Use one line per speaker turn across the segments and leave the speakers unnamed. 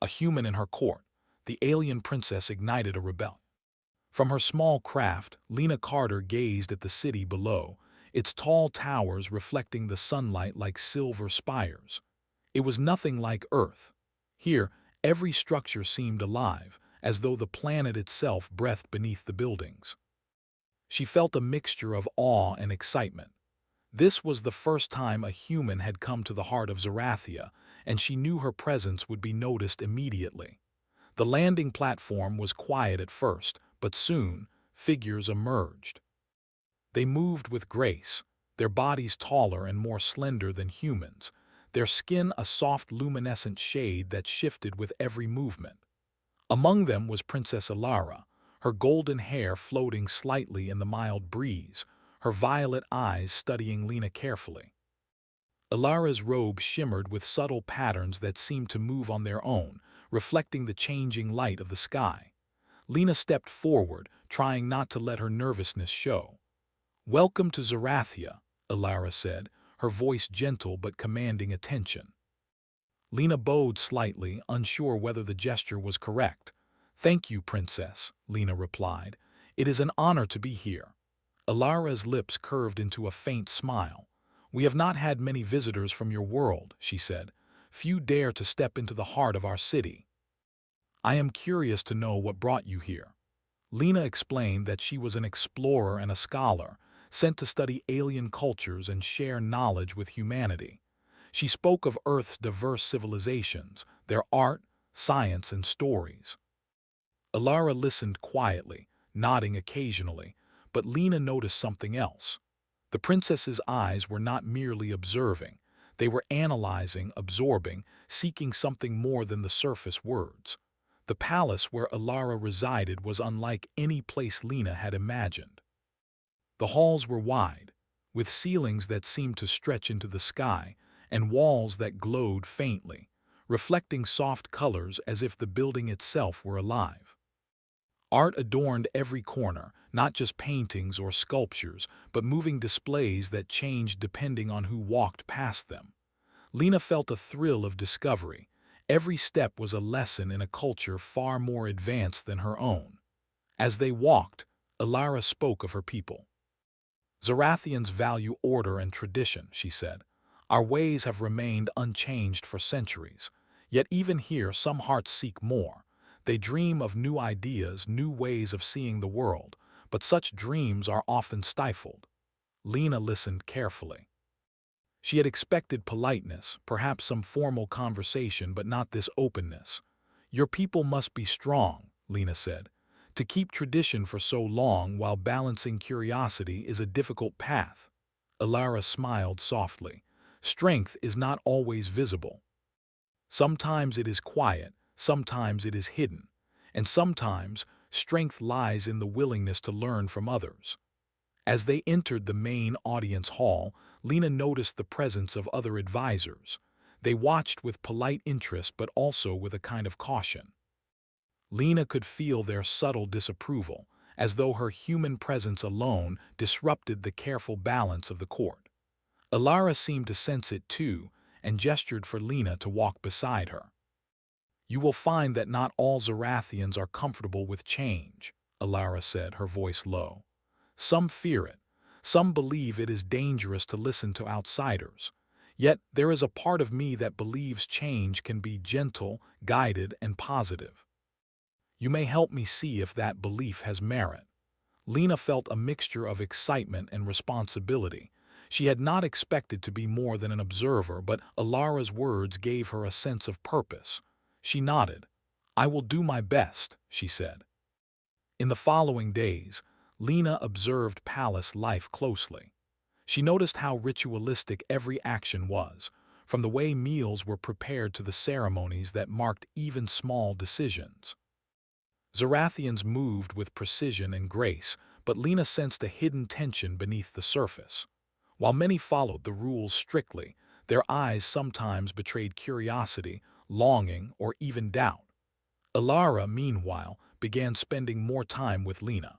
A human in her court, the alien princess ignited a rebellion. From her small craft, Lena Carter gazed at the city below, its tall towers reflecting the sunlight like silver spires. It was nothing like Earth. Here, every structure seemed alive, as though the planet itself breathed beneath the buildings. She felt a mixture of awe and excitement. This was the first time a human had come to the heart of Zarathia, and she knew her presence would be noticed immediately. The landing platform was quiet at first, but soon, figures emerged. They moved with grace, their bodies taller and more slender than humans, their skin a soft luminescent shade that shifted with every movement. Among them was Princess Alara, her golden hair floating slightly in the mild breeze, her violet eyes studying Lena carefully. Alara's robe shimmered with subtle patterns that seemed to move on their own, reflecting the changing light of the sky. Lena stepped forward, trying not to let her nervousness show. "Welcome to Zarathia," Alara said, her voice gentle but commanding attention. Lena bowed slightly, unsure whether the gesture was correct. "Thank you, Princess," Lena replied. "It is an honor to be here." Alara's lips curved into a faint smile. "We have not had many visitors from your world," she said. "Few dare to step into the heart of our city. I am curious to know what brought you here." Lena explained that she was an explorer and a scholar, sent to study alien cultures and share knowledge with humanity. She spoke of Earth's diverse civilizations, their art, science, and stories. Alara listened quietly, nodding occasionally, but Lena noticed something else. The princess's eyes were not merely observing. They were analyzing, absorbing, seeking something more than the surface words. The palace where Alara resided was unlike any place Lena had imagined. The halls were wide, with ceilings that seemed to stretch into the sky, and walls that glowed faintly, reflecting soft colors as if the building itself were alive. Art adorned every corner, not just paintings or sculptures, but moving displays that changed depending on who walked past them. Lena felt a thrill of discovery. Every step was a lesson in a culture far more advanced than her own. As they walked, Alara spoke of her people. "Zarathians value order and tradition," she said. "Our ways have remained unchanged for centuries. Yet even here some hearts seek more. They dream of new ideas, new ways of seeing the world, but such dreams are often stifled." Lena listened carefully. She had expected politeness, perhaps some formal conversation, but not this openness. "Your people must be strong," Lena said. "To keep tradition for so long while balancing curiosity is a difficult path." Alara smiled softly. "Strength is not always visible. Sometimes it is quiet, sometimes it is hidden, and sometimes strength lies in the willingness to learn from others." As they entered the main audience hall, Lena noticed the presence of other advisors. They watched with polite interest but also with a kind of caution. Lena could feel their subtle disapproval, as though her human presence alone disrupted the careful balance of the court. Alara seemed to sense it too, and gestured for Lena to walk beside her. "You will find that not all Zarathians are comfortable with change," Alara said, her voice low. "Some fear it. Some believe it is dangerous to listen to outsiders. Yet there is a part of me that believes change can be gentle, guided, and positive. You may help me see if that belief has merit." Lena felt a mixture of excitement and responsibility. She had not expected to be more than an observer, but Alara's words gave her a sense of purpose. She nodded. "I will do my best," she said. In the following days, Lena observed palace life closely. She noticed how ritualistic every action was, from the way meals were prepared to the ceremonies that marked even small decisions. Zarathians moved with precision and grace, but Lena sensed a hidden tension beneath the surface. While many followed the rules strictly, their eyes sometimes betrayed curiosity, longing, or even doubt. Alara, meanwhile, began spending more time with Lena.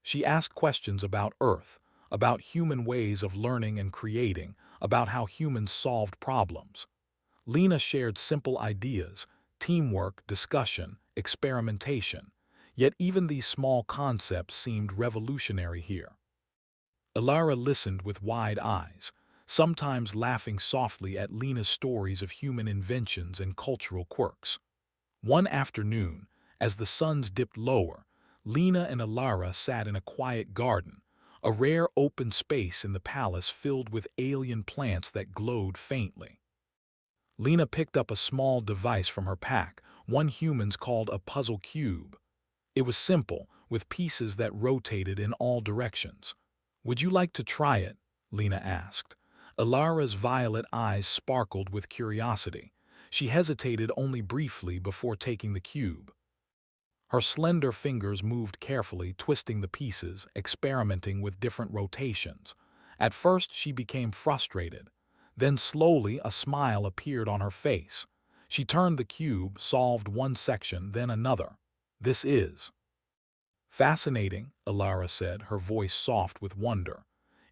She asked questions about Earth, about human ways of learning and creating, about how humans solved problems. Lena shared simple ideas, teamwork, discussion, experimentation. Yet even these small concepts seemed revolutionary here. Ilara listened with wide eyes, sometimes laughing softly at Lena's stories of human inventions and cultural quirks. One afternoon, as the suns dipped lower, Lena and Ilara sat in a quiet garden, a rare open space in the palace filled with alien plants that glowed faintly. Lena picked up a small device from her pack, one humans called a puzzle cube. It was simple, with pieces that rotated in all directions. "Would you like to try it?" Lena asked. Ilara's violet eyes sparkled with curiosity. She hesitated only briefly before taking the cube. Her slender fingers moved carefully, twisting the pieces, experimenting with different rotations. At first she became frustrated. Then slowly a smile appeared on her face. She turned the cube, solved one section, then another. "This is fascinating," Ilara said, her voice soft with wonder.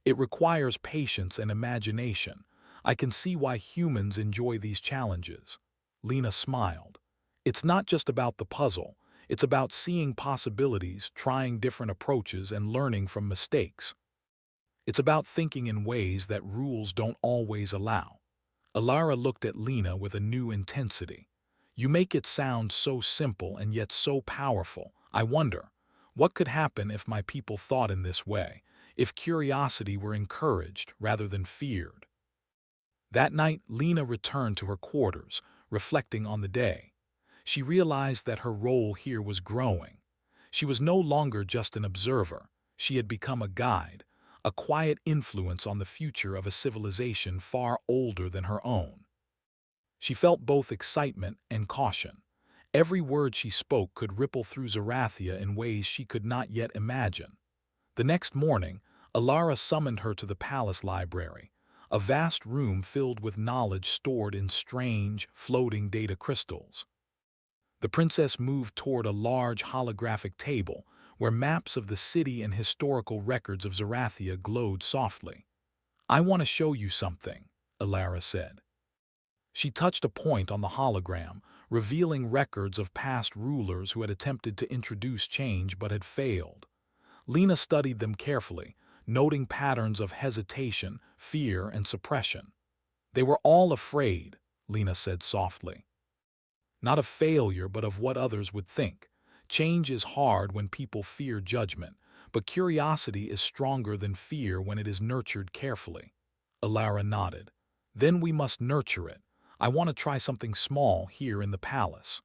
"It requires patience and imagination. I can see why humans enjoy these challenges." Lena smiled. "It's not just about the puzzle. It's about seeing possibilities, trying different approaches, and learning from mistakes. It's about thinking in ways that rules don't always allow." Ilara looked at Lena with a new intensity. "You make it sound so simple and yet so powerful. I wonder, what could happen if my people thought in this way, if curiosity were encouraged rather than feared?" That night, Lena returned to her quarters, reflecting on the day. She realized that her role here was growing. She was no longer just an observer. She had become a guide, a quiet influence on the future of a civilization far older than her own. She felt both excitement and caution. Every word she spoke could ripple through Zarathia in ways she could not yet imagine. The next morning, Ilara summoned her to the palace library, a vast room filled with knowledge stored in strange, floating data crystals. The princess moved toward a large holographic table where maps of the city and historical records of Zarathia glowed softly. "I want to show you something," Ilara said. She touched a point on the hologram, revealing records of past rulers who had attempted to introduce change but had failed. Lena studied them carefully, noting patterns of hesitation, fear, and suppression. "They were all afraid," Lena said softly. "Not of failure, but of what others would think. Change is hard when people fear judgment, but curiosity is stronger than fear when it is nurtured carefully." Ilara nodded. "Then we must nurture it. I want to try something small here in the palace.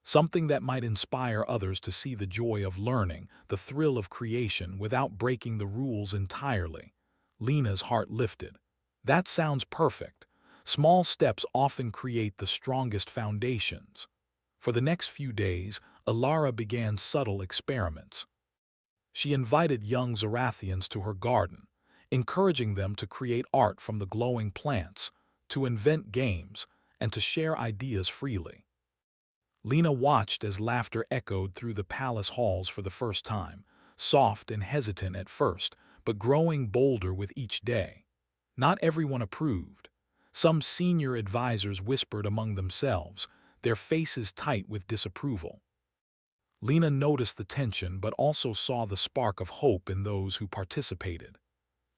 Something that might inspire others to see the joy of learning, the thrill of creation without breaking the rules entirely." Lena's heart lifted. "That sounds perfect. Small steps often create the strongest foundations." For the next few days, Ilara began subtle experiments. She invited young Zarathians to her garden, encouraging them to create art from the glowing plants, to invent games, and to share ideas freely. Lena watched as laughter echoed through the palace halls for the first time, soft and hesitant at first, but growing bolder with each day. Not everyone approved. Some senior advisors whispered among themselves, their faces tight with disapproval. Lena noticed the tension but also saw the spark of hope in those who participated.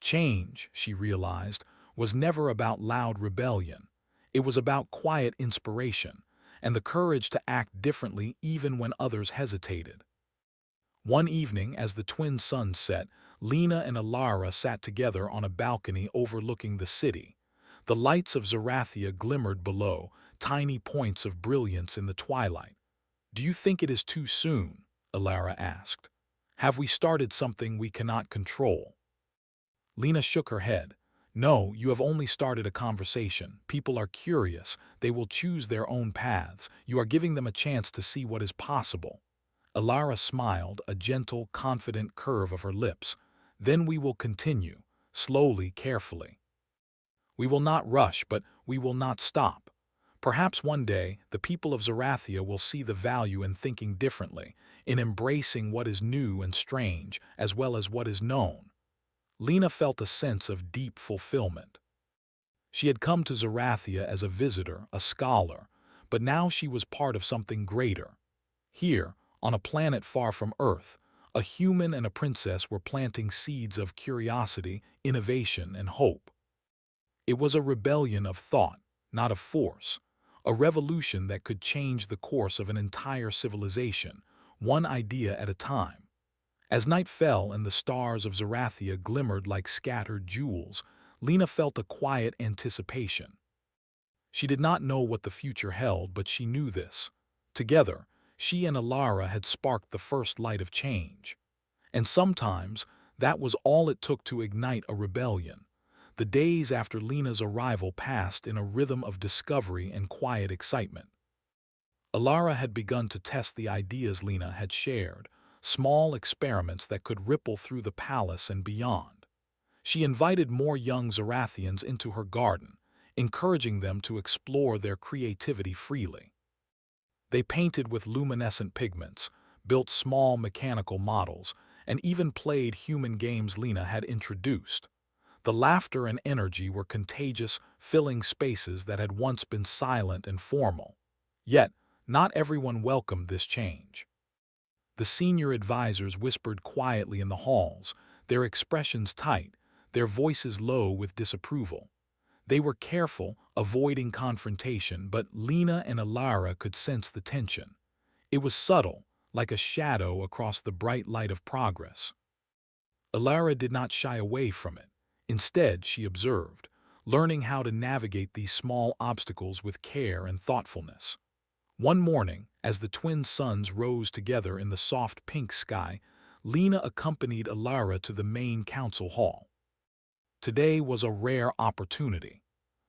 Change, she realized, was never about loud rebellion. It was about quiet inspiration and the courage to act differently even when others hesitated. One evening, as the twin suns set, Lena and Ilara sat together on a balcony overlooking the city. The lights of Zarathia glimmered below, tiny points of brilliance in the twilight. "Do you think it is too soon?" Ilara asked. "Have we started something we cannot control?" Lena shook her head. "No, you have only started a conversation. People are curious. They will choose their own paths. You are giving them a chance to see what is possible." Ilara smiled, a gentle, confident curve of her lips. "Then we will continue, slowly, carefully. We will not rush, but we will not stop. Perhaps one day, the people of Zarathia will see the value in thinking differently, in embracing what is new and strange, as well as what is known." Lena felt a sense of deep fulfillment. She had come to Zarathia as a visitor, a scholar, but now she was part of something greater. Here, on a planet far from Earth, a human and a princess were planting seeds of curiosity, innovation, and hope. It was a rebellion of thought, not of force, a revolution that could change the course of an entire civilization, one idea at a time. As night fell and the stars of Zerathia glimmered like scattered jewels, Lena felt a quiet anticipation. She did not know what the future held, but she knew this. Together, she and Alara had sparked the first light of change. And sometimes, that was all it took to ignite a rebellion. The days after Lena's arrival passed in a rhythm of discovery and quiet excitement. Alara had begun to test the ideas Lena had shared, small experiments that could ripple through the palace and beyond. She invited more young Zerathians into her garden, encouraging them to explore their creativity freely. They painted with luminescent pigments, built small mechanical models, and even played human games Lena had introduced. The laughter and energy were contagious, filling spaces that had once been silent and formal. Yet, not everyone welcomed this change. The senior advisors whispered quietly in the halls, their expressions tight, their voices low with disapproval. They were careful, avoiding confrontation, but Lena and Alara could sense the tension. It was subtle, like a shadow across the bright light of progress. Alara did not shy away from it. Instead, she observed, learning how to navigate these small obstacles with care and thoughtfulness. One morning, as the twin suns rose together in the soft pink sky, Lena accompanied Alara to the main council hall. Today was a rare opportunity.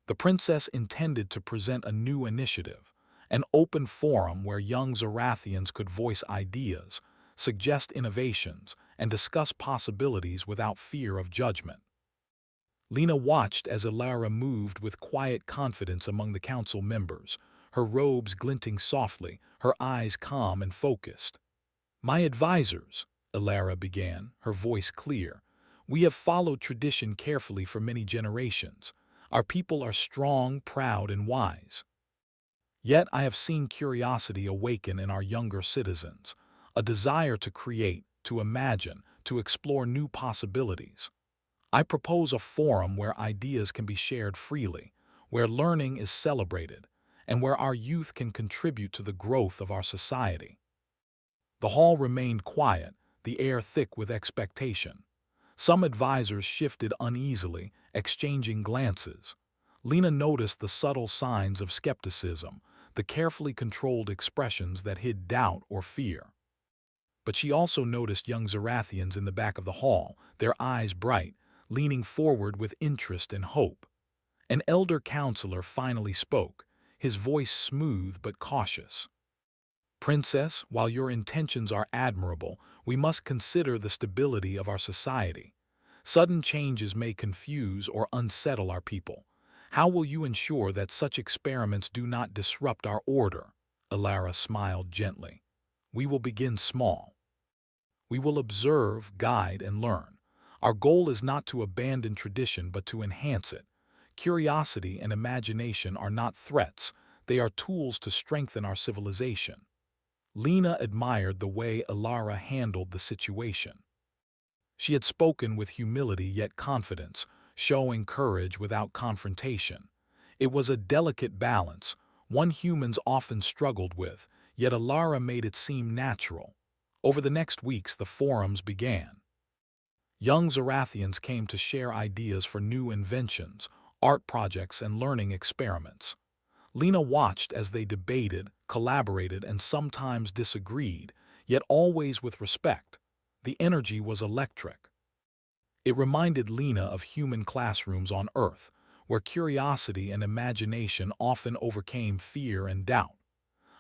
The princess intended to present a new initiative, an open forum where young Zerathians could voice ideas, suggest innovations, and discuss possibilities without fear of judgment. Lena watched as Alara moved with quiet confidence among the council members, her robes glinting softly, her eyes calm and focused. "My advisors," Alara began, her voice clear, "we have followed tradition carefully for many generations. Our people are strong, proud, and wise. Yet I have seen curiosity awaken in our younger citizens, a desire to create, to imagine, to explore new possibilities. I propose a forum where ideas can be shared freely, where learning is celebrated, and where our youth can contribute to the growth of our society." The hall remained quiet, the air thick with expectation. Some advisors shifted uneasily, exchanging glances. Lena noticed the subtle signs of skepticism, the carefully controlled expressions that hid doubt or fear. But she also noticed young Zerathians in the back of the hall, their eyes bright, leaning forward with interest and hope. An elder counselor finally spoke, his voice smooth but cautious. "Princess, while your intentions are admirable, we must consider the stability of our society. Sudden changes may confuse or unsettle our people. How will you ensure that such experiments do not disrupt our order?" Alara smiled gently. "We will begin small. We will observe, guide, and learn. Our goal is not to abandon tradition but to enhance it. Curiosity and imagination are not threats, they are tools to strengthen our civilization." Lena admired the way Alara handled the situation. She had spoken with humility yet confidence, showing courage without confrontation. It was a delicate balance, one humans often struggled with, yet Alara made it seem natural. Over the next weeks, the forums began. Young Zerathians came to share ideas for new inventions, art projects, and learning experiments. Lena watched as they debated, collaborated, and sometimes disagreed, yet always with respect. The energy was electric. It reminded Lena of human classrooms on Earth, where curiosity and imagination often overcame fear and doubt.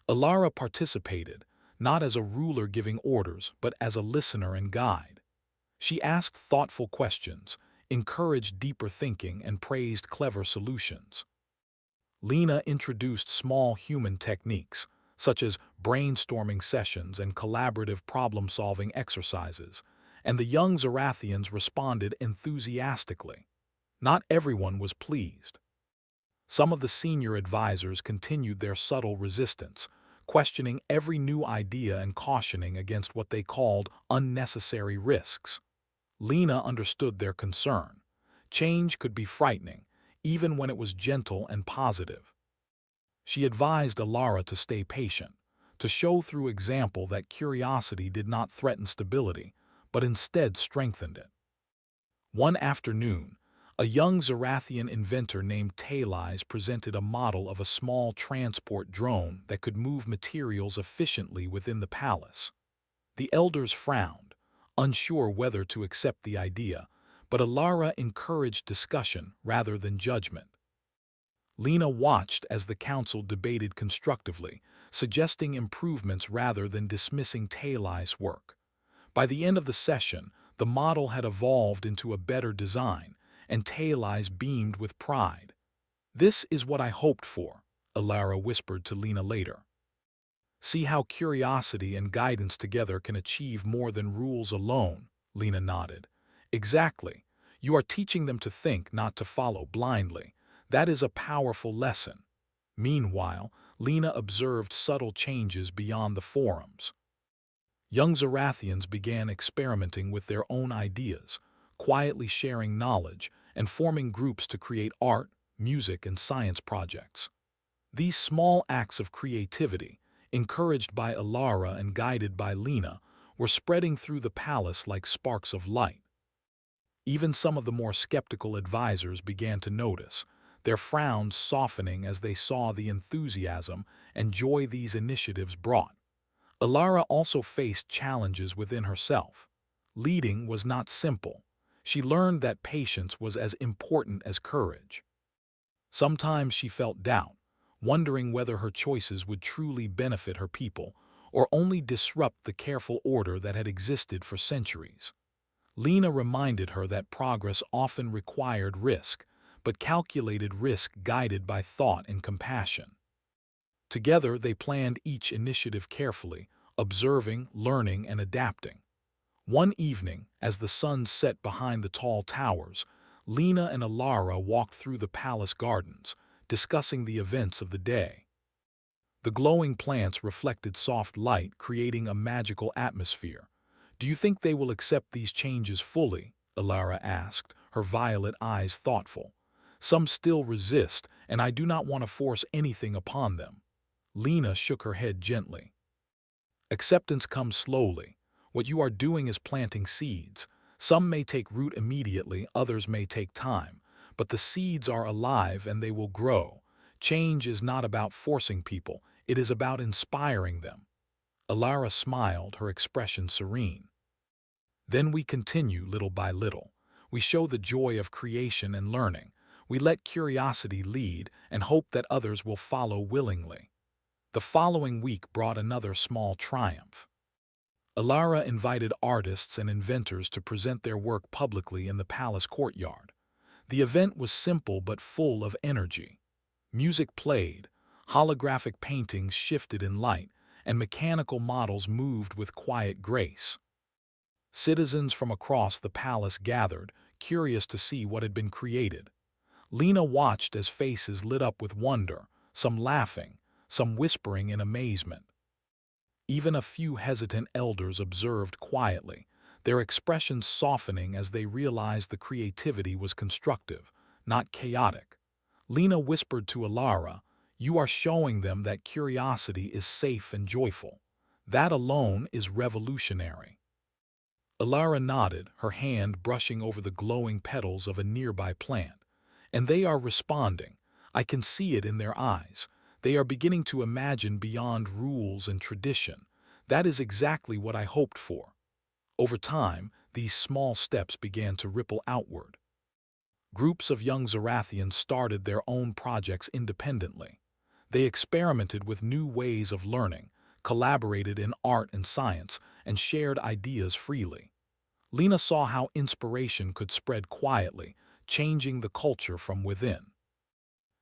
Alara participated, not as a ruler giving orders, but as a listener and guide. She asked thoughtful questions, encouraged deeper thinking, and praised clever solutions. Lena introduced small human techniques, such as brainstorming sessions and collaborative problem-solving exercises, and the young Zerathians responded enthusiastically. Not everyone was pleased. Some of the senior advisors continued their subtle resistance, questioning every new idea and cautioning against what they called unnecessary risks. Lena understood their concern. Change could be frightening, even when it was gentle and positive. She advised Alara to stay patient, to show through example that curiosity did not threaten stability, but instead strengthened it. One afternoon, a young Zarathian inventor named Talais presented a model of a small transport drone that could move materials efficiently within the palace. The elders frowned, unsure whether to accept the idea, but Alara encouraged discussion rather than judgment. Lena watched as the council debated constructively, suggesting improvements rather than dismissing Talais' work. By the end of the session, the model had evolved into a better design, and Talais beamed with pride. "This is what I hoped for," Alara whispered to Lena later. "See how curiosity and guidance together can achieve more than rules alone," Lena nodded. "Exactly. You are teaching them to think, not to follow blindly. That is a powerful lesson." Meanwhile, Lena observed subtle changes beyond the forums. Young Zarathians began experimenting with their own ideas, quietly sharing knowledge and forming groups to create art, music, and science projects. These small acts of creativity, encouraged by Alara and guided by Lena, were spreading through the palace like sparks of light. Even some of the more skeptical advisors began to notice, their frowns softening as they saw the enthusiasm and joy these initiatives brought. Alara also faced challenges within herself. Leading was not simple. She learned that patience was as important as courage. Sometimes she felt doubt, wondering whether her choices would truly benefit her people or only disrupt the careful order that had existed for centuries. Lena reminded her that progress often required risk, but calculated risk guided by thought and compassion. Together, they planned each initiative carefully, observing, learning, and adapting. One evening, as the sun set behind the tall towers, Lena and Alara walked through the palace gardens, discussing the events of the day. The glowing plants reflected soft light, creating a magical atmosphere. "Do you think they will accept these changes fully?" Alara asked, her violet eyes thoughtful. "Some still resist, and I do not want to force anything upon them." Lena shook her head gently. "Acceptance comes slowly. What you are doing is planting seeds. Some may take root immediately, others may take time, but the seeds are alive and they will grow. Change is not about forcing people, it is about inspiring them." Alara smiled, her expression serene. "Then we continue little by little. We show the joy of creation and learning. We let curiosity lead and hope that others will follow willingly." The following week brought another small triumph. Alara invited artists and inventors to present their work publicly in the palace courtyard. The event was simple but full of energy. Music played, holographic paintings shifted in light, and mechanical models moved with quiet grace. Citizens from across the palace gathered, curious to see what had been created. Lena watched as faces lit up with wonder, some laughing, some whispering in amazement. Even a few hesitant elders observed quietly, their expressions softening as they realized the creativity was constructive, not chaotic. Lena whispered to Alara, "You are showing them that curiosity is safe and joyful. That alone is revolutionary." Alara nodded, her hand brushing over the glowing petals of a nearby plant. "And they are responding. I can see it in their eyes. They are beginning to imagine beyond rules and tradition. That is exactly what I hoped for." Over time, these small steps began to ripple outward. Groups of young Zarathians started their own projects independently. They experimented with new ways of learning, collaborated in art and science, and shared ideas freely. Lena saw how inspiration could spread quietly, changing the culture from within.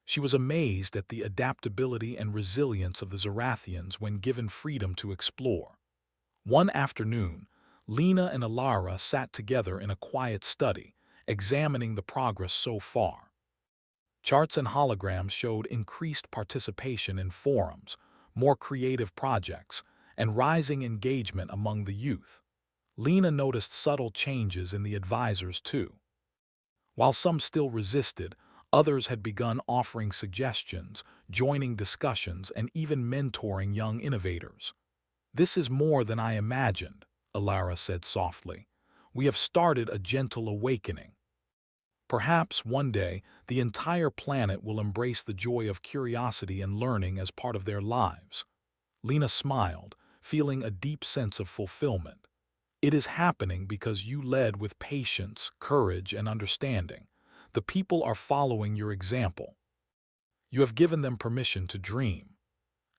She was amazed at the adaptability and resilience of the Zarathians when given freedom to explore. One afternoon, Lena and Alara sat together in a quiet study, examining the progress so far. Charts and holograms showed increased participation in forums, more creative projects, and rising engagement among the youth. Lena noticed subtle changes in the advisors too. While some still resisted, others had begun offering suggestions, joining discussions, and even mentoring young innovators. "This is more than I imagined," Alara said softly. "We have started a gentle awakening. Perhaps one day the entire planet will embrace the joy of curiosity and learning as part of their lives." Lena smiled, feeling a deep sense of fulfillment. "It is happening because you led with patience, courage, and understanding. The people are following your example. You have given them permission to dream."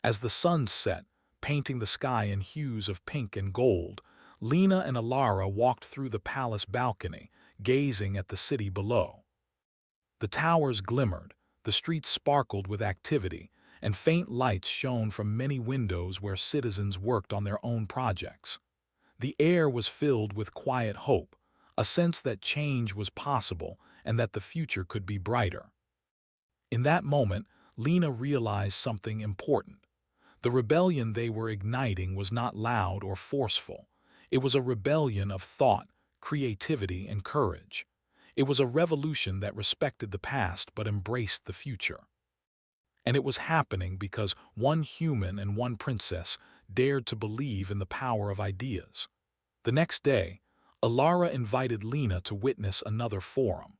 As the sun set, painting the sky in hues of pink and gold, Lena and Alara walked through the palace balcony, gazing at the city below. The towers glimmered, the streets sparkled with activity, and faint lights shone from many windows where citizens worked on their own projects. The air was filled with quiet hope, a sense that change was possible and that the future could be brighter. In that moment, Lena realized something important. The rebellion they were igniting was not loud or forceful. It was a rebellion of thought, creativity, and courage. It was a revolution that respected the past but embraced the future. And it was happening because one human and one princess dared to believe in the power of ideas. The next day, Alara invited Lena to witness another forum.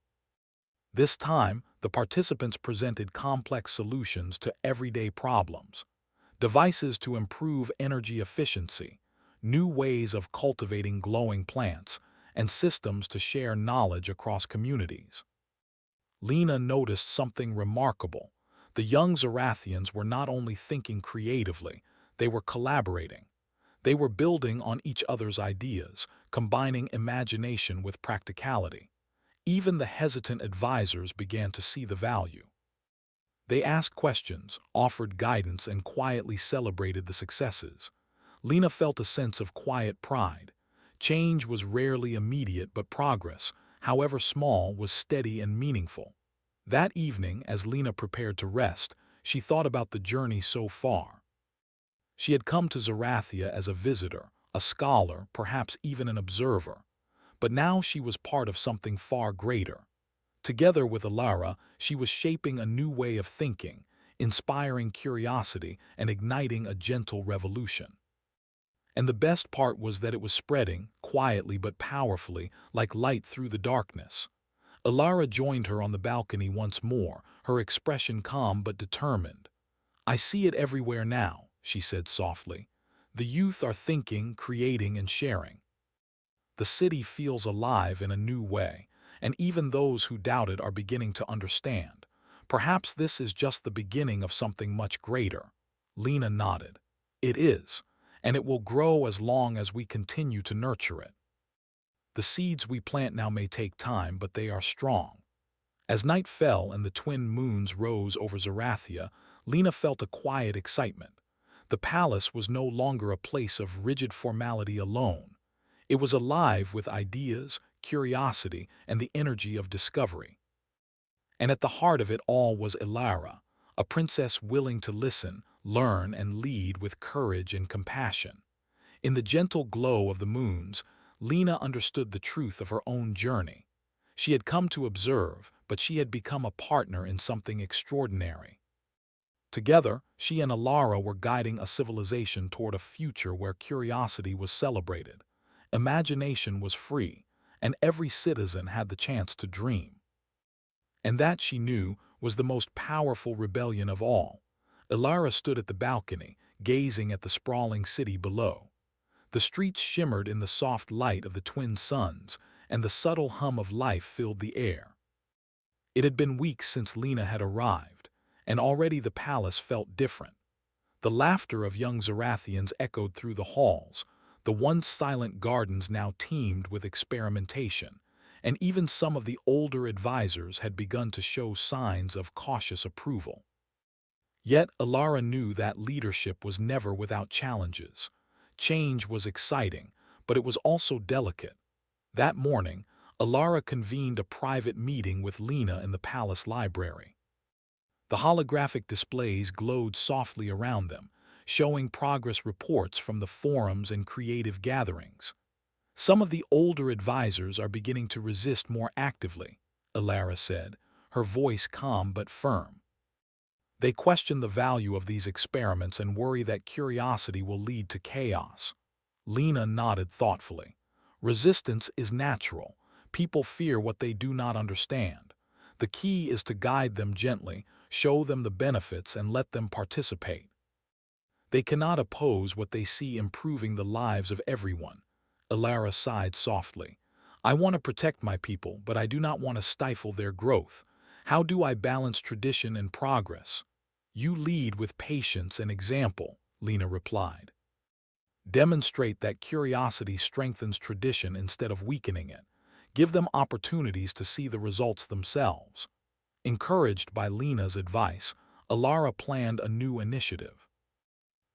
This time, the participants presented complex solutions to everyday problems. Devices to improve energy efficiency, new ways of cultivating glowing plants, and systems to share knowledge across communities. Lena noticed something remarkable. The young Zarathians were not only thinking creatively, they were collaborating. They were building on each other's ideas, combining imagination with practicality. Even the hesitant advisors began to see the value. They asked questions, offered guidance, and quietly celebrated the successes. Lena felt a sense of quiet pride. Change was rarely immediate, but progress, however small, was steady and meaningful. That evening, as Lena prepared to rest, she thought about the journey so far. She had come to Zarathia as a visitor, a scholar, perhaps even an observer. But now she was part of something far greater. Together with Alara, she was shaping a new way of thinking, inspiring curiosity and igniting a gentle revolution. And the best part was that it was spreading, quietly but powerfully, like light through the darkness. Alara joined her on the balcony once more, her expression calm but determined. "I see it everywhere now," she said softly. "The youth are thinking, creating, and sharing. The city feels alive in a new way, and even those who doubted are beginning to understand. Perhaps this is just the beginning of something much greater." Lena nodded. "It is, and it will grow as long as we continue to nurture it. The seeds we plant now may take time, but they are strong." As night fell and the twin moons rose over Zarathia, Lena felt a quiet excitement. The palace was no longer a place of rigid formality alone. It was alive with ideas, curiosity, and the energy of discovery. And at the heart of it all was Alara, a princess willing to listen, learn, and lead with courage and compassion. In the gentle glow of the moons, Lena understood the truth of her own journey. She had come to observe, but she had become a partner in something extraordinary. Together, she and Alara were guiding a civilization toward a future where curiosity was celebrated. Imagination was free, and every citizen had the chance to dream. And that, she knew, was the most powerful rebellion of all. Alara stood at the balcony, gazing at the sprawling city below. The streets shimmered in the soft light of the twin suns, and the subtle hum of life filled the air. It had been weeks since Lena had arrived, and already the palace felt different. The laughter of young Zarathians echoed through the halls. The once silent gardens now teemed with experimentation, and even some of the older advisors had begun to show signs of cautious approval. Yet Alara knew that leadership was never without challenges. Change was exciting, but it was also delicate. That morning, Alara convened a private meeting with Lena in the palace library. The holographic displays glowed softly around them, showing progress reports from the forums and creative gatherings. Some of the older advisors are beginning to resist more actively, Alara said, her voice calm but firm. They question the value of these experiments and worry that curiosity will lead to chaos. Lena nodded thoughtfully. Resistance is natural. People fear what they do not understand. The key is to guide them gently, show them the benefits, and let them participate. They cannot oppose what they see improving the lives of everyone. Alara sighed softly. I want to protect my people, but I do not want to stifle their growth. How do I balance tradition and progress? You lead with patience and example, Lena replied. Demonstrate that curiosity strengthens tradition instead of weakening it. Give them opportunities to see the results themselves. Encouraged by Lena's advice, Alara planned a new initiative.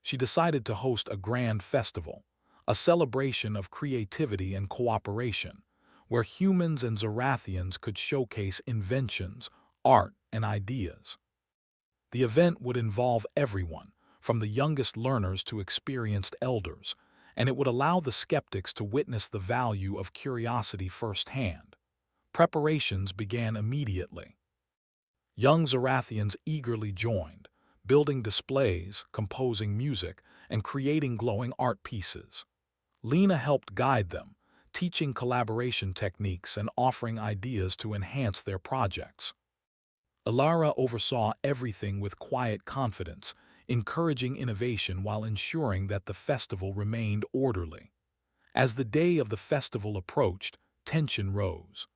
She decided to host a grand festival, a celebration of creativity and cooperation, where humans and Zarathians could showcase inventions, art, and ideas. The event would involve everyone, from the youngest learners to experienced elders, and it would allow the skeptics to witness the value of curiosity firsthand. Preparations began immediately. Young Zarathians eagerly joined, building displays, composing music, and creating glowing art pieces. Lena helped guide them, teaching collaboration techniques and offering ideas to enhance their projects. Alara oversaw everything with quiet confidence, encouraging innovation while ensuring that the festival remained orderly. As the day of the festival approached, tension rose.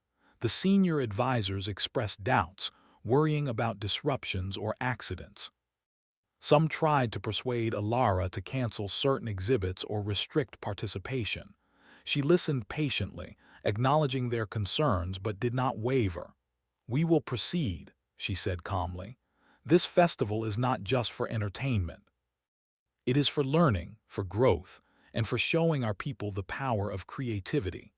The senior advisors expressed doubts, worrying about disruptions or accidents. Some tried to persuade Alara to cancel certain exhibits or restrict participation. She listened patiently, acknowledging their concerns but did not waver. "We will proceed," she said calmly. "This festival is not just for entertainment. It is for learning, for growth, and for showing our people the power of creativity."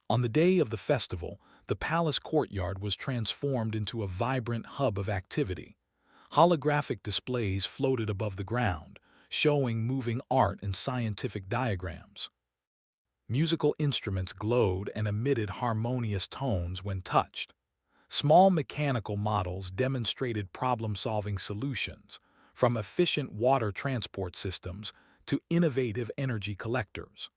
On the day of the festival, the palace courtyard was transformed into a vibrant hub of activity. Holographic displays floated above the ground, showing moving art and scientific diagrams. Musical instruments glowed and emitted harmonious tones when touched. Small mechanical models demonstrated problem-solving solutions, from efficient water transport systems to innovative energy collectors.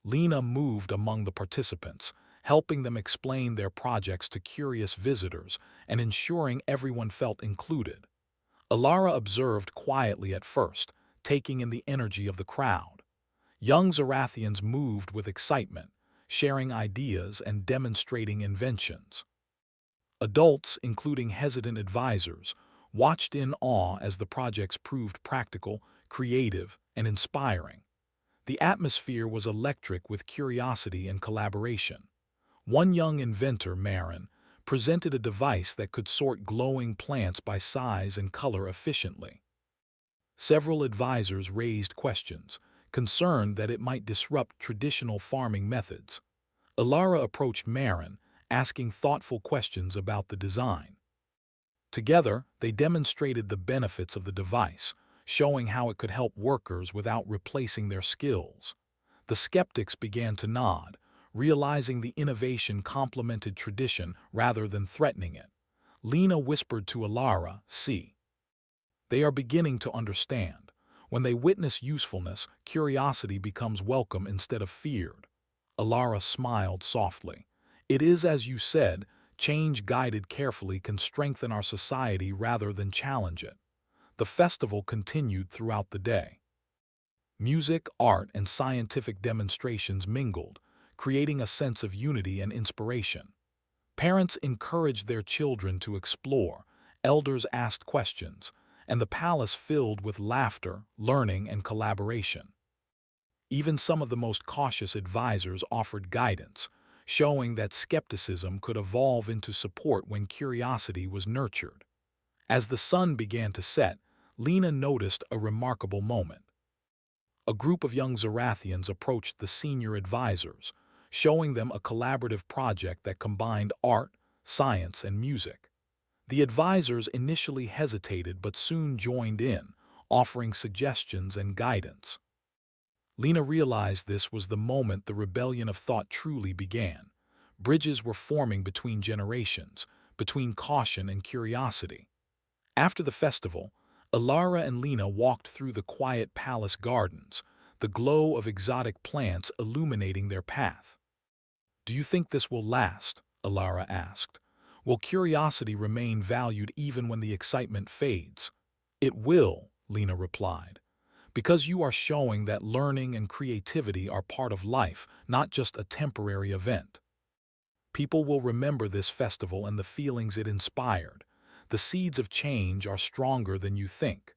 Lena moved among the participants, helping them explain their projects to curious visitors and ensuring everyone felt included. Alara observed quietly at first, taking in the energy of the crowd. Young Zarathians moved with excitement, sharing ideas and demonstrating inventions. Adults, including hesitant advisors, watched in awe as the projects proved practical, creative, and inspiring. The atmosphere was electric with curiosity and collaboration. One young inventor, Marin, presented a device that could sort glowing plants by size and color efficiently. Several advisors raised questions, concerned that it might disrupt traditional farming methods. Alara approached Marin, asking thoughtful questions about the design. Together, they demonstrated the benefits of the device, showing how it could help workers without replacing their skills. The skeptics began to nod, realizing the innovation complemented tradition rather than threatening it. Lena whispered to Alara, "See, they are beginning to understand. When they witness usefulness, curiosity becomes welcome instead of feared." Alara smiled softly. "It is as you said, change guided carefully can strengthen our society rather than challenge it." The festival continued throughout the day. Music, art, and scientific demonstrations mingled, creating a sense of unity and inspiration. Parents encouraged their children to explore, elders asked questions, and the palace filled with laughter, learning, and collaboration. Even some of the most cautious advisors offered guidance, showing that skepticism could evolve into support when curiosity was nurtured. As the sun began to set, Lena noticed a remarkable moment. A group of young Zarathians approached the senior advisors, showing them a collaborative project that combined art, science, and music. The advisors initially hesitated but soon joined in, offering suggestions and guidance. Lena realized this was the moment the rebellion of thought truly began. Bridges were forming between generations, between caution and curiosity. After the festival, Alara and Lena walked through the quiet palace gardens, the glow of exotic plants illuminating their path. "Do you think this will last?" Alara asked. "Will curiosity remain valued even when the excitement fades?" "It will," Lena replied, "because you are showing that learning and creativity are part of life, not just a temporary event. People will remember this festival and the feelings it inspired. The seeds of change are stronger than you think."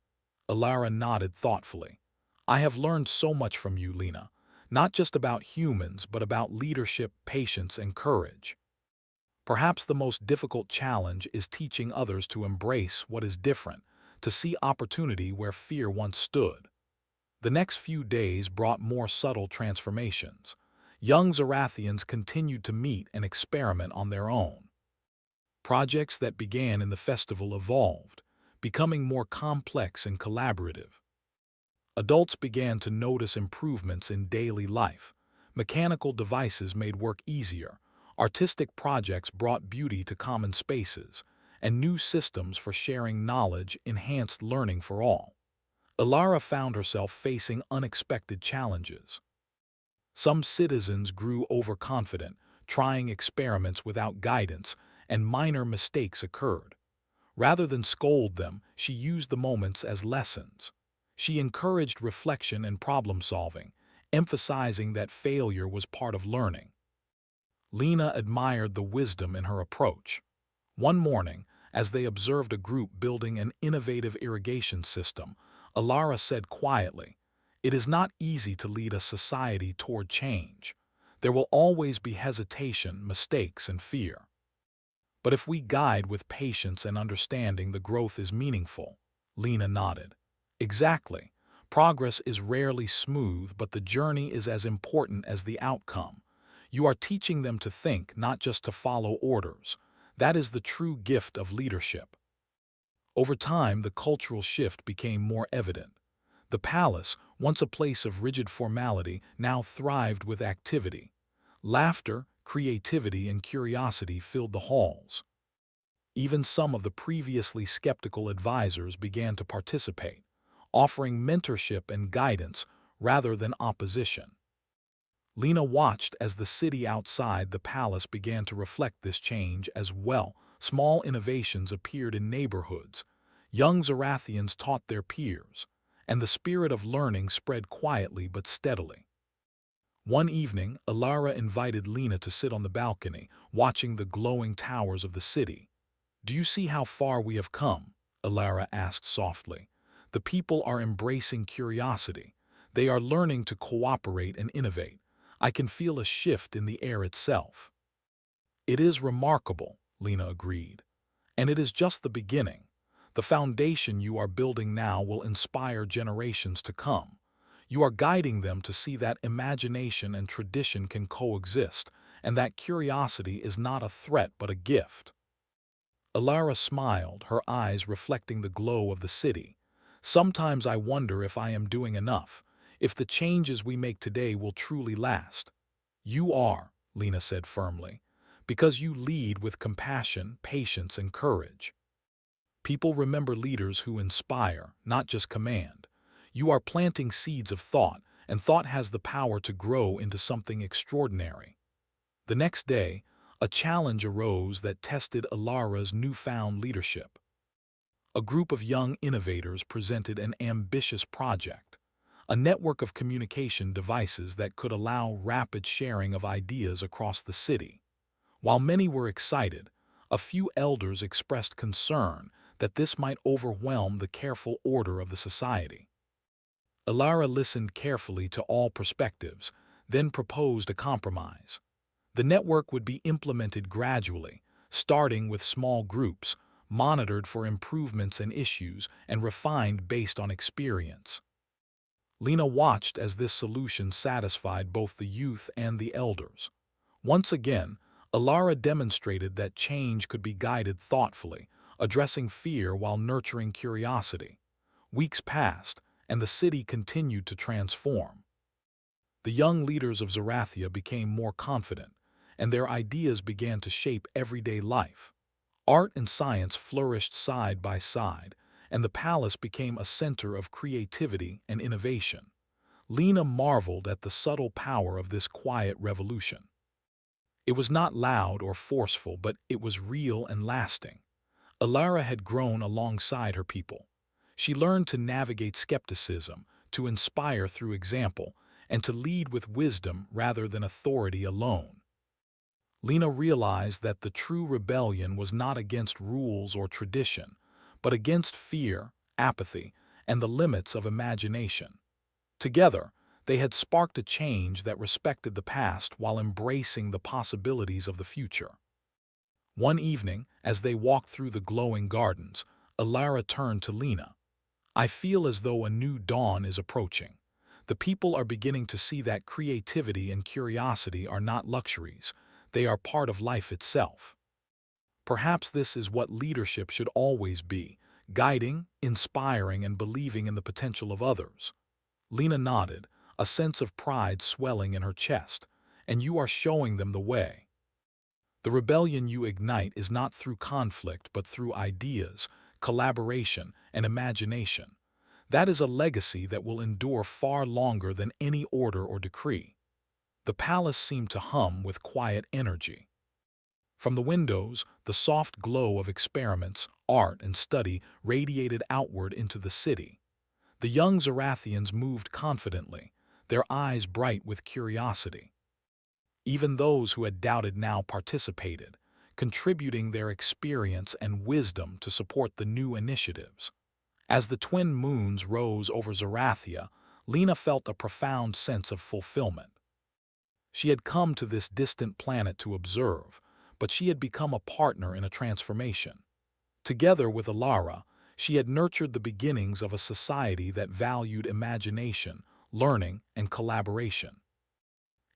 Alara nodded thoughtfully. "I have learned so much from you, Lena, not just about humans, but about leadership, patience, and courage. Perhaps the most difficult challenge is teaching others to embrace what is different, to see opportunity where fear once stood." The next few days brought more subtle transformations. Young Zarathians continued to meet and experiment on their own. Projects that began in the festival evolved, becoming more complex and collaborative. Adults began to notice improvements in daily life. Mechanical devices made work easier, artistic projects brought beauty to common spaces, and new systems for sharing knowledge enhanced learning for all. Alara found herself facing unexpected challenges. Some citizens grew overconfident, trying experiments without guidance, and minor mistakes occurred. Rather than scold them, she used the moments as lessons. She encouraged reflection and problem-solving, emphasizing that failure was part of learning. Lena admired the wisdom in her approach. One morning, as they observed a group building an innovative irrigation system, Alara said quietly, "It is not easy to lead a society toward change. There will always be hesitation, mistakes, and fear. But if we guide with patience and understanding, the growth is meaningful." Lena nodded. "Exactly. Progress is rarely smooth, but the journey is as important as the outcome. You are teaching them to think, not just to follow orders. That is the true gift of leadership." Over time, the cultural shift became more evident. The palace, once a place of rigid formality, now thrived with activity. Laughter, creativity, and curiosity filled the halls. Even some of the previously skeptical advisors began to participate, offering mentorship and guidance rather than opposition. Lena watched as the city outside the palace began to reflect this change as well. Small innovations appeared in neighborhoods. Young Zarathians taught their peers, and the spirit of learning spread quietly but steadily. One evening, Alara invited Lena to sit on the balcony, watching the glowing towers of the city. "Do you see how far we have come?" Alara asked softly. "The people are embracing curiosity. They are learning to cooperate and innovate. I can feel a shift in the air itself." "It is remarkable," Lena agreed. "And it is just the beginning. The foundation you are building now will inspire generations to come. You are guiding them to see that imagination and tradition can coexist, and that curiosity is not a threat but a gift." Alara smiled, her eyes reflecting the glow of the city. "Sometimes I wonder if I am doing enough, if the changes we make today will truly last." "You are," Lena said firmly, "because you lead with compassion, patience, and courage. People remember leaders who inspire, not just command. You are planting seeds of thought, and thought has the power to grow into something extraordinary." The next day, a challenge arose that tested Alara's newfound leadership. A group of young innovators presented an ambitious project, a network of communication devices that could allow rapid sharing of ideas across the city. While many were excited, a few elders expressed concern that this might overwhelm the careful order of the society. Alara listened carefully to all perspectives, then proposed a compromise. The network would be implemented gradually, starting with small groups, monitored for improvements and issues, and refined based on experience. Lena watched as this solution satisfied both the youth and the elders. Once again, Alara demonstrated that change could be guided thoughtfully, addressing fear while nurturing curiosity. Weeks passed, and the city continued to transform. The young leaders of Zarathia became more confident, and their ideas began to shape everyday life. Art and science flourished side by side, and the palace became a center of creativity and innovation. Lena marveled at the subtle power of this quiet revolution. It was not loud or forceful, but it was real and lasting. Alara had grown alongside her people. She learned to navigate skepticism, to inspire through example, and to lead with wisdom rather than authority alone. Lena realized that the true rebellion was not against rules or tradition, but against fear, apathy, and the limits of imagination. Together, they had sparked a change that respected the past while embracing the possibilities of the future. One evening, as they walked through the glowing gardens, Alara turned to Lena. "I feel as though a new dawn is approaching. The people are beginning to see that creativity and curiosity are not luxuries. They are part of life itself. Perhaps this is what leadership should always be, guiding, inspiring, and believing in the potential of others." Lena nodded, a sense of pride swelling in her chest. "And you are showing them the way. The rebellion you ignite is not through conflict but through ideas, collaboration, and imagination. That is a legacy that will endure far longer than any order or decree." The palace seemed to hum with quiet energy. From the windows, the soft glow of experiments, art, and study radiated outward into the city. The young Zarathians moved confidently, their eyes bright with curiosity. Even those who had doubted now participated, contributing their experience and wisdom to support the new initiatives. As the twin moons rose over Zarathia, Lena felt a profound sense of fulfillment. She had come to this distant planet to observe, but she had become a partner in a transformation. Together with Alara, she had nurtured the beginnings of a society that valued imagination, learning, and collaboration.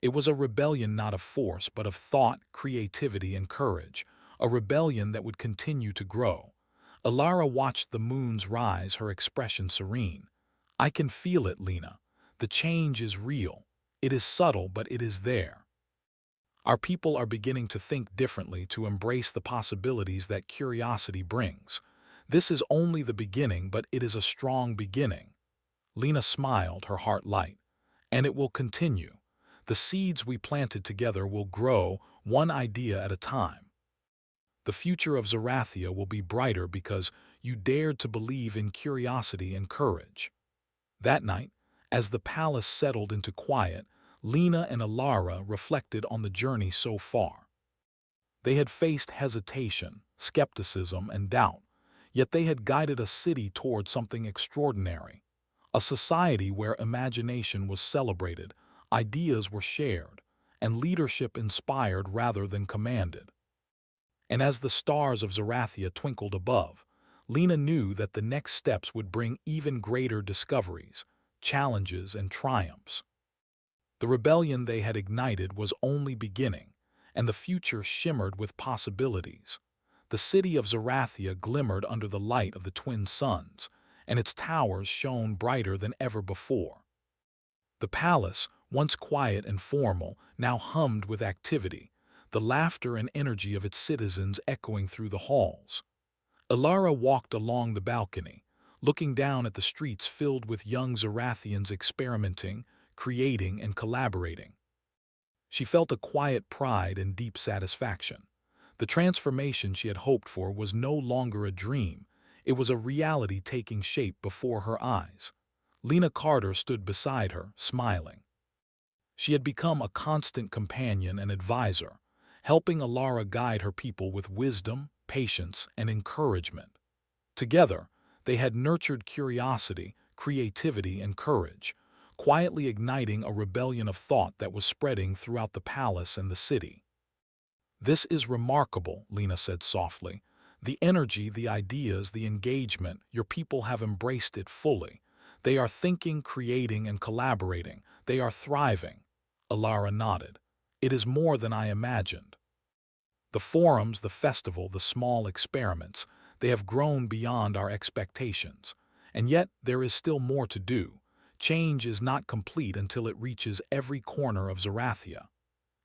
It was a rebellion not of force but of thought, creativity, and courage, a rebellion that would continue to grow. Alara watched the moons rise, her expression serene. "I can feel it, Lena. The change is real. It is subtle, but it is there. Our people are beginning to think differently, to embrace the possibilities that curiosity brings. This is only the beginning, but it is a strong beginning." Lena smiled, her heart light. "And it will continue. The seeds we planted together will grow, one idea at a time. The future of Zarathia will be brighter because you dared to believe in curiosity and courage." That night, as the palace settled into quiet, Lena and Alara reflected on the journey so far. They had faced hesitation, skepticism, and doubt, yet they had guided a city toward something extraordinary. A society where imagination was celebrated, ideas were shared, and leadership inspired rather than commanded. And as the stars of Zarathia twinkled above, Lena knew that the next steps would bring even greater discoveries, challenges, and triumphs. The rebellion they had ignited was only beginning, and the future shimmered with possibilities. The city of Zarathia glimmered under the light of the twin suns, and its towers shone brighter than ever before. The palace, once quiet and formal, now hummed with activity, the laughter and energy of its citizens echoing through the halls. Alara walked along the balcony, looking down at the streets filled with young Zarathians experimenting, creating, and collaborating. She felt a quiet pride and deep satisfaction. The transformation she had hoped for was no longer a dream, it was a reality taking shape before her eyes. Lena Carter stood beside her, smiling. She had become a constant companion and advisor, helping Alara guide her people with wisdom, patience, and encouragement. Together, they had nurtured curiosity, creativity, and courage, quietly igniting a rebellion of thought that was spreading throughout the palace and the city. "This is remarkable," Lena said softly. "The energy, the ideas, the engagement, your people have embraced it fully. They are thinking, creating, and collaborating. They are thriving." Alara nodded. "It is more than I imagined." The forums, the festival, the small experiments, They have grown beyond our expectations. And yet, there is still more to do. Change is not complete until it reaches every corner of Zerathia.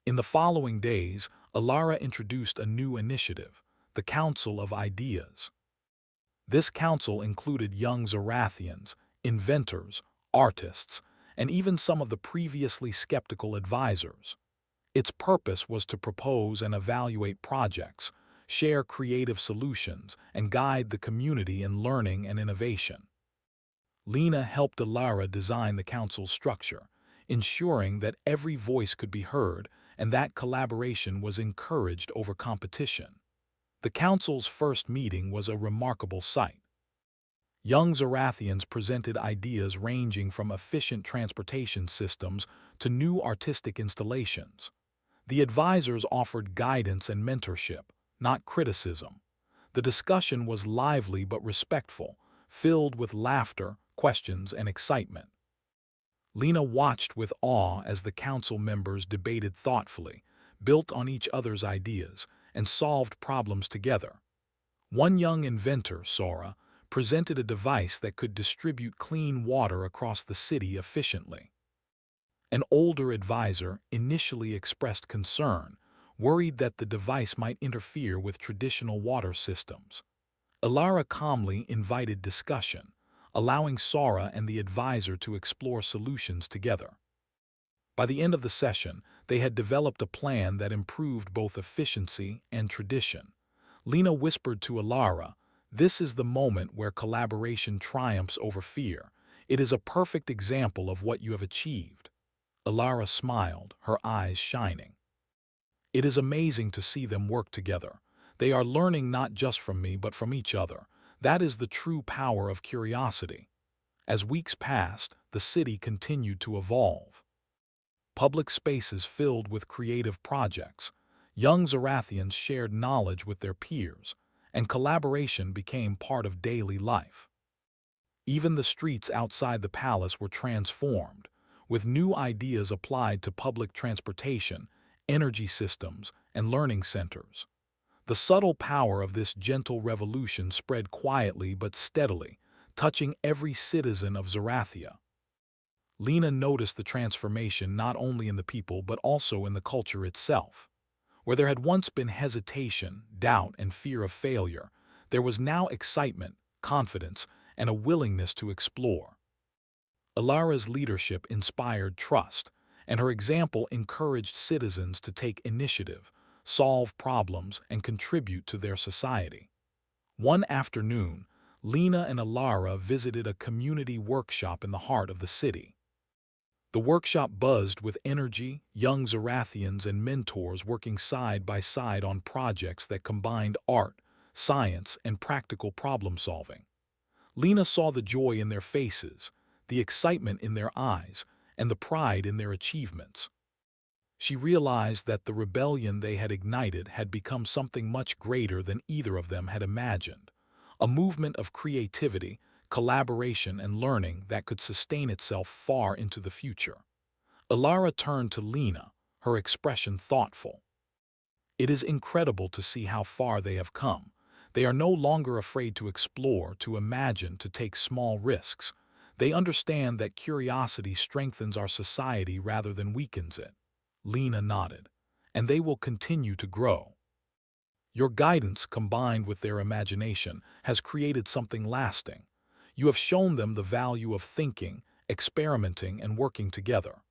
In the following days, Alara introduced a new initiative, the Council of Ideas. This council included young Zerathians, inventors, artists, and even some of the previously skeptical advisors. Its purpose was to propose and evaluate projects, share creative solutions, and guide the community in learning and innovation. Lena helped Alara design the council's structure, ensuring that every voice could be heard and that collaboration was encouraged over competition. The council's first meeting was a remarkable sight. Young Zerathians presented ideas ranging from efficient transportation systems to new artistic installations. The advisors offered guidance and mentorship, not criticism. The discussion was lively but respectful, filled with laughter, questions, and excitement. Lena watched with awe as the council members debated thoughtfully, built on each other's ideas, and solved problems together. One young inventor, Sora, presented a device that could distribute clean water across the city efficiently. An older advisor initially expressed concern, worried that the device might interfere with traditional water systems. Alara calmly invited discussion, allowing Sora and the advisor to explore solutions together. By the end of the session, they had developed a plan that improved both efficiency and tradition. Lena whispered to Alara, "This is the moment where collaboration triumphs over fear. It is a perfect example of what you have achieved." Alara smiled, her eyes shining. "It is amazing to see them work together. They are learning not just from me but from each other. That is the true power of curiosity." As weeks passed, the city continued to evolve. Public spaces filled with creative projects, young Zerathians shared knowledge with their peers, and collaboration became part of daily life. Even the streets outside the palace were transformed, with new ideas applied to public transportation, energy systems, and learning centers. The subtle power of this gentle revolution spread quietly but steadily, touching every citizen of Zerathia. Lena noticed the transformation not only in the people but also in the culture itself. Where there had once been hesitation, doubt, and fear of failure, there was now excitement, confidence, and a willingness to explore. Alara's leadership inspired trust, and her example encouraged citizens to take initiative, solve problems, and contribute to their society. One afternoon, Lena and Alara visited a community workshop in the heart of the city. The workshop buzzed with energy, young Zerathians and mentors working side by side on projects that combined art, science, and practical problem-solving. Lena saw the joy in their faces, the excitement in their eyes, and the pride in their achievements. She realized that the rebellion they had ignited had become something much greater than either of them had imagined, a movement of creativity, collaboration, and learning that could sustain itself far into the future. Alara turned to Lena, her expression thoughtful. "It is incredible to see how far they have come. They are no longer afraid to explore, to imagine, to take small risks. They understand that curiosity strengthens our society rather than weakens it." Lena nodded. "And they will continue to grow. Your guidance, combined with their imagination, has created something lasting. You have shown them the value of thinking, experimenting, and working together."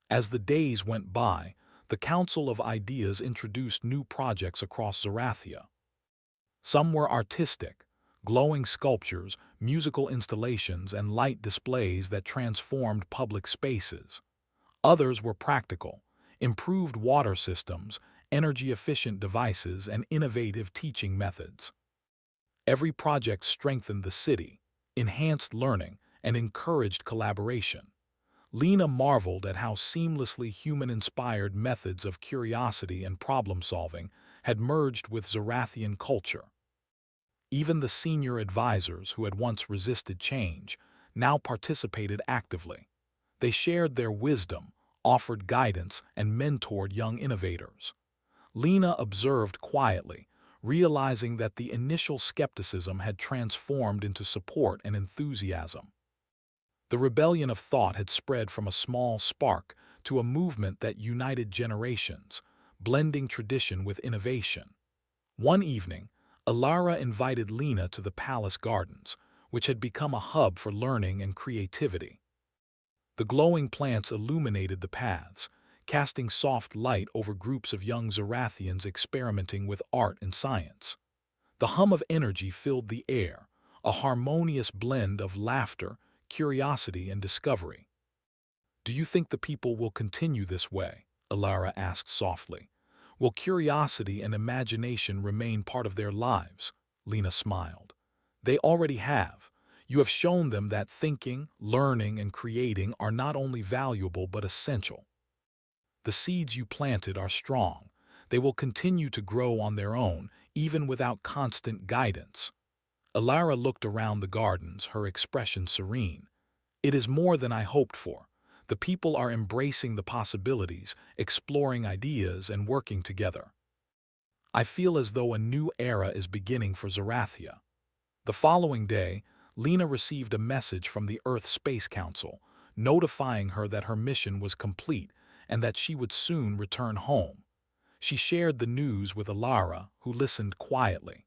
As the days went by, the Council of Ideas introduced new projects across Zerathia. Some were artistic, glowing sculptures, musical installations, and light displays that transformed public spaces. Others were practical, improved water systems, energy-efficient devices, and innovative teaching methods. Every project strengthened the city, enhanced learning, and encouraged collaboration. Lena marveled at how seamlessly human-inspired methods of curiosity and problem-solving had merged with Zerathian culture. Even the senior advisors who had once resisted change now participated actively. They shared their wisdom, offered guidance, and mentored young innovators. Lena observed quietly, realizing that the initial skepticism had transformed into support and enthusiasm. The rebellion of thought had spread from a small spark to a movement that united generations, blending tradition with innovation. One evening, Alara invited Lena to the palace gardens, which had become a hub for learning and creativity. The glowing plants illuminated the paths, casting soft light over groups of young Zarathians experimenting with art and science. The hum of energy filled the air, a harmonious blend of laughter, curiosity, and discovery. "Do you think the people will continue this way?" Alara asked softly. "Will curiosity and imagination remain part of their lives?" Lena smiled. "They already have. You have shown them that thinking, learning, and creating are not only valuable but essential. The seeds you planted are strong. They will continue to grow on their own, even without constant guidance." Alara looked around the gardens, her expression serene. "It is more than I hoped for. The people are embracing the possibilities, exploring ideas, and working together. I feel as though a new era is beginning for Zarathia." The following day, Lena received a message from the Earth Space Council, notifying her that her mission was complete and that she would soon return home. She shared the news with Alara, who listened quietly.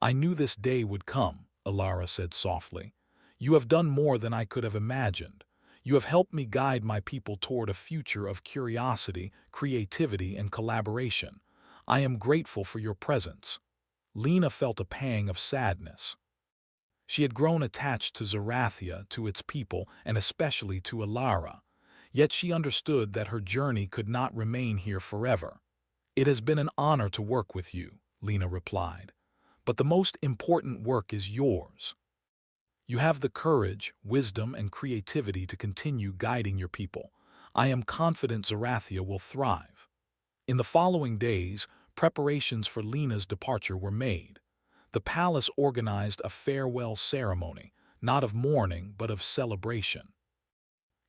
"I knew this day would come," Alara said softly. "You have done more than I could have imagined. You have helped me guide my people toward a future of curiosity, creativity, and collaboration. I am grateful for your presence." Lena felt a pang of sadness. She had grown attached to Zarathia, to its people, and especially to Alara. Yet she understood that her journey could not remain here forever. "It has been an honor to work with you," Lena replied. "But the most important work is yours. You have the courage, wisdom, and creativity to continue guiding your people. I am confident Zarathia will thrive." In the following days, preparations for Lena's departure were made. The palace organized a farewell ceremony, not of mourning but of celebration.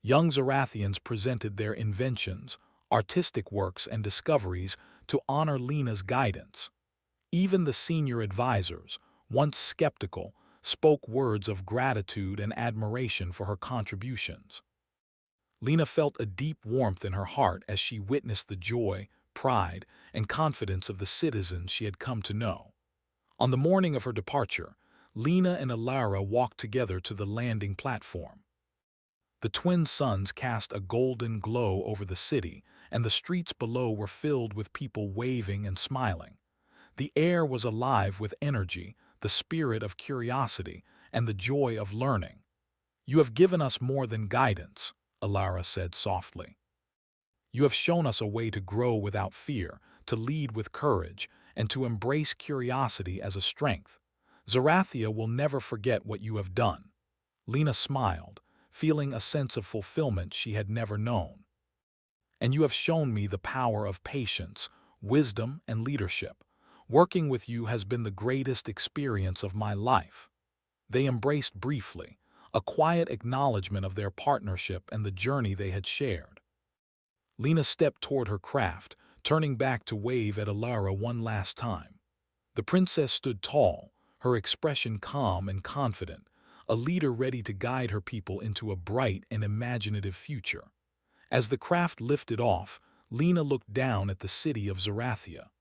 Young Zarathians presented their inventions, artistic works, and discoveries to honor Lena's guidance. Even the senior advisors, once skeptical, spoke words of gratitude and admiration for her contributions. Lena felt a deep warmth in her heart as she witnessed the joy, pride, and confidence of the citizens she had come to know. On the morning of her departure, Lena and Alara walked together to the landing platform. The twin suns cast a golden glow over the city, and the streets below were filled with people waving and smiling. The air was alive with energy, the spirit of curiosity, and the joy of learning. "You have given us more than guidance," Alara said softly. "You have shown us a way to grow without fear, to lead with courage, and to embrace curiosity as a strength. Zarathia will never forget what you have done." Lena smiled, feeling a sense of fulfillment she had never known. "And you have shown me the power of patience, wisdom, and leadership. Working with you has been the greatest experience of my life." They embraced briefly, a quiet acknowledgement of their partnership and the journey they had shared. Lena stepped toward her craft, turning back to wave at Alara one last time. The princess stood tall, her expression calm and confident, a leader ready to guide her people into a bright and imaginative future. As the craft lifted off, Lena looked down at the city of Zarathia.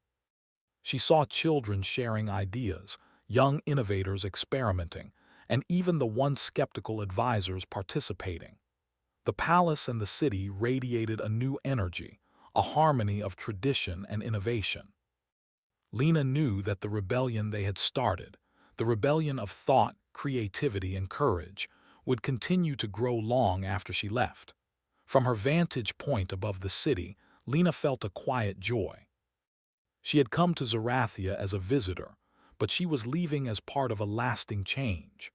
She saw children sharing ideas, young innovators experimenting, and even the once skeptical advisors participating. The palace and the city radiated a new energy, a harmony of tradition and innovation. Lena knew that the rebellion they had started, the rebellion of thought, creativity, and courage, would continue to grow long after she left. From her vantage point above the city, Lena felt a quiet joy. She had come to Zarathia as a visitor, but she was leaving as part of a lasting change.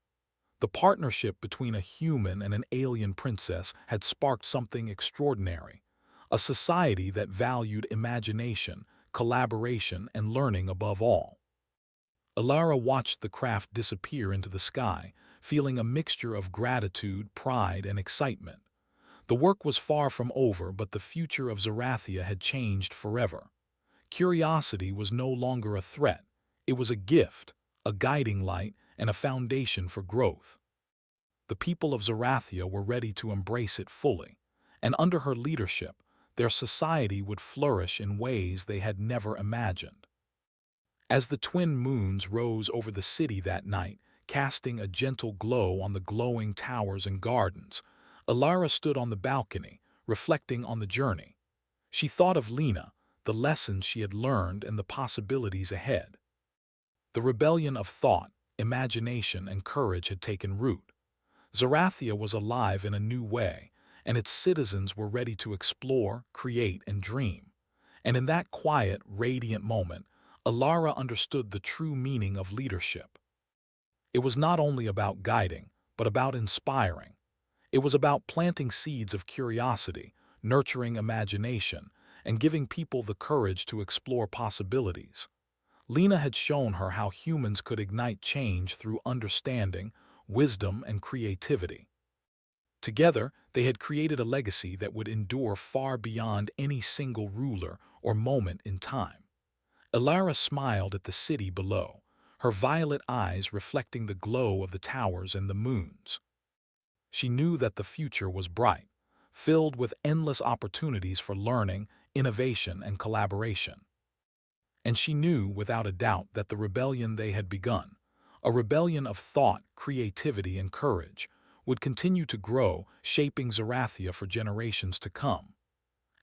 The partnership between a human and an alien princess had sparked something extraordinary, a society that valued imagination, collaboration, and learning above all. Alara watched the craft disappear into the sky, feeling a mixture of gratitude, pride, and excitement. The work was far from over, but the future of Zarathia had changed forever. Curiosity was no longer a threat. It was a gift, a guiding light, and a foundation for growth. The people of Zarathia were ready to embrace it fully, and under her leadership, their society would flourish in ways they had never imagined. As the twin moons rose over the city that night, casting a gentle glow on the glowing towers and gardens, Alara stood on the balcony, reflecting on the journey. She thought of Lena, the lessons she had learned, and the possibilities ahead. The rebellion of thought, imagination, and courage had taken root. Zarathia was alive in a new way, and its citizens were ready to explore, create, and dream. And in that quiet, radiant moment, Alara understood the true meaning of leadership. It was not only about guiding, but about inspiring. It was about planting seeds of curiosity, nurturing imagination, and giving people the courage to explore possibilities. Lena had shown her how humans could ignite change through understanding, wisdom, and creativity. Together, they had created a legacy that would endure far beyond any single ruler or moment in time. Alara smiled at the city below, her violet eyes reflecting the glow of the towers and the moons. She knew that the future was bright, filled with endless opportunities for learning, innovation, and collaboration. And she knew without a doubt that the rebellion they had begun, a rebellion of thought, creativity, and courage, would continue to grow, shaping Zarathia for generations to come.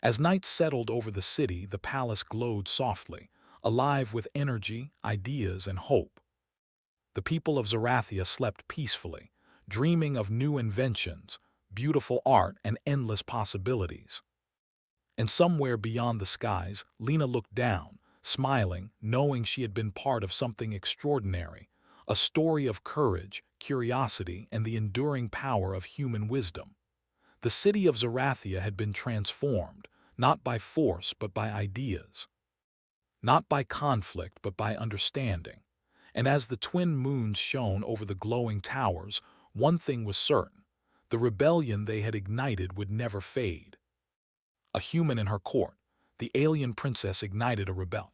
As night settled over the city, the palace glowed softly, alive with energy, ideas, and hope. The people of Zarathia slept peacefully, dreaming of new inventions, beautiful art, and endless possibilities. And somewhere beyond the skies, Lena looked down, smiling, knowing she had been part of something extraordinary, a story of courage, curiosity, and the enduring power of human wisdom. The city of Zarathia had been transformed, not by force but by ideas, not by conflict but by understanding. And as the twin moons shone over the glowing towers, one thing was certain: the rebellion they had ignited would never fade. A human in her court, the alien princess ignited a rebellion.